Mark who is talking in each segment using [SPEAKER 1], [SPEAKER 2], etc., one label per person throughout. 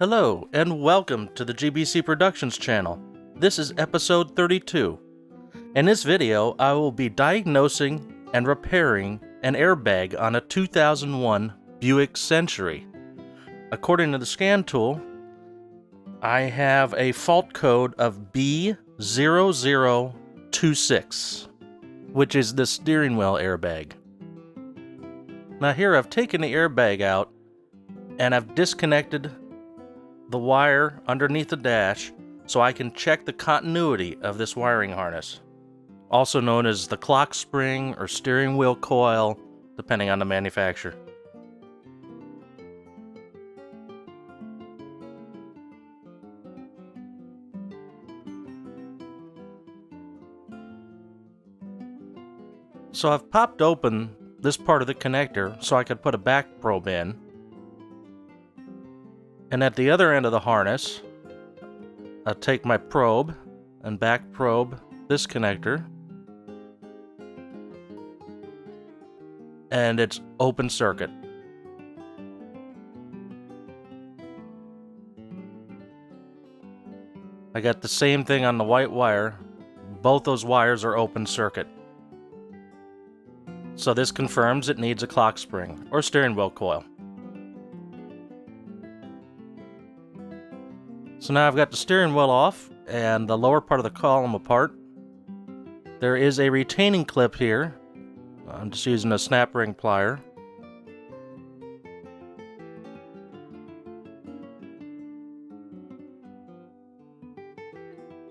[SPEAKER 1] Hello, and welcome to the GBC Productions channel. This is episode 32. In this video, I will be diagnosing and repairing an airbag on a 2001 Buick Century. According to the scan tool, I have a fault code of B0026, which is the steering wheel airbag. Now here I've taken the airbag out and I've disconnected the wire underneath the dash so I can check the continuity of this wiring harness, also known as the clock spring or steering wheel coil, depending on the manufacturer. So I've popped open this part of the connector so I could put a back probe in. And at the other end of the harness, I'll take my probe and back probe this connector. And it's open circuit. I got the same thing on the white wire. Both those wires are open circuit. So this confirms it needs a clock spring or steering wheel coil. So now I've got the steering wheel off and the lower part of the column apart. There is a retaining clip here. I'm just using a snap ring plier.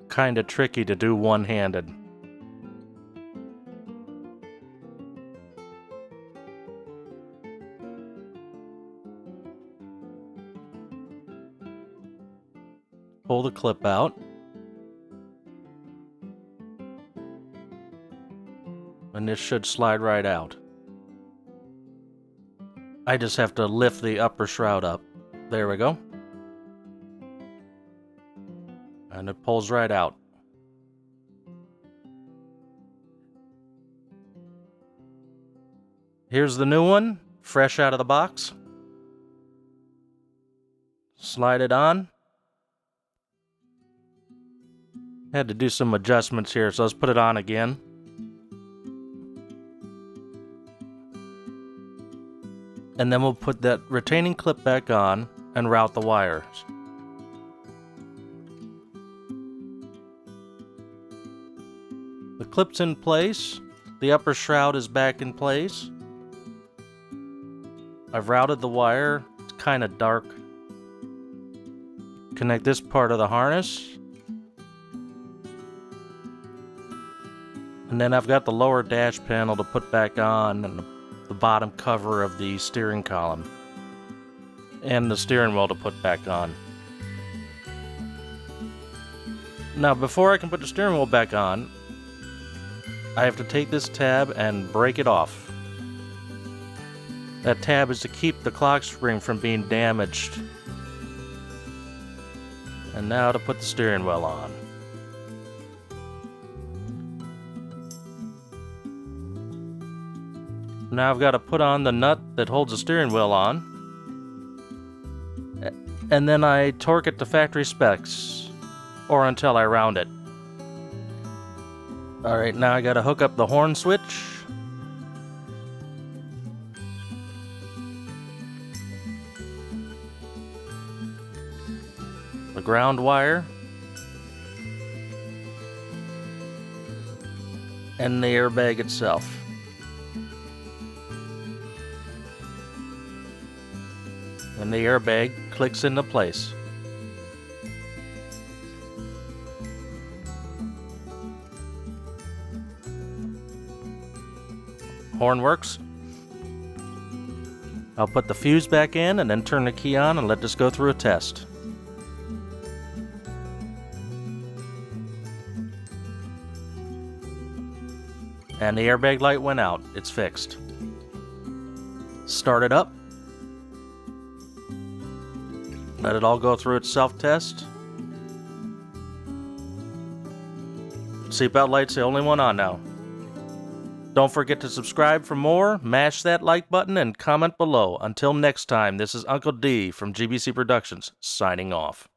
[SPEAKER 1] Kinda tricky to do one-handed. Pull the clip out. And this should slide right out. I just have to lift the upper shroud up. There we go. And it pulls right out. Here's the new one, fresh out of the box. Slide it on. Had to do some adjustments here, so let's put it on again. And then we'll put that retaining clip back on and route the wires. The clip's in place. The upper shroud is back in place. I've routed the wire. It's kind of dark. Connect this part of the harness. And then I've got the lower dash panel to put back on and the bottom cover of the steering column. And the steering wheel to put back on. Now before I can put the steering wheel back on, I have to take this tab and break it off. That tab is to keep the clock spring from being damaged. And now to put the steering wheel on. Now I've got to put on the nut that holds the steering wheel on. And then I torque it to factory specs, or until I round it. Alright, now I got to hook up the horn switch. The ground wire. And the airbag itself. And the airbag clicks into place. Horn works. I'll put the fuse back in and then turn the key on and let this go through a test. And the airbag light went out. It's fixed. Start it up. Let it all go through its self-test. Seatbelt light's the only one on now. Don't forget to subscribe for more, mash that like button, and comment below. Until next time, this is Uncle D from GBC Productions, signing off.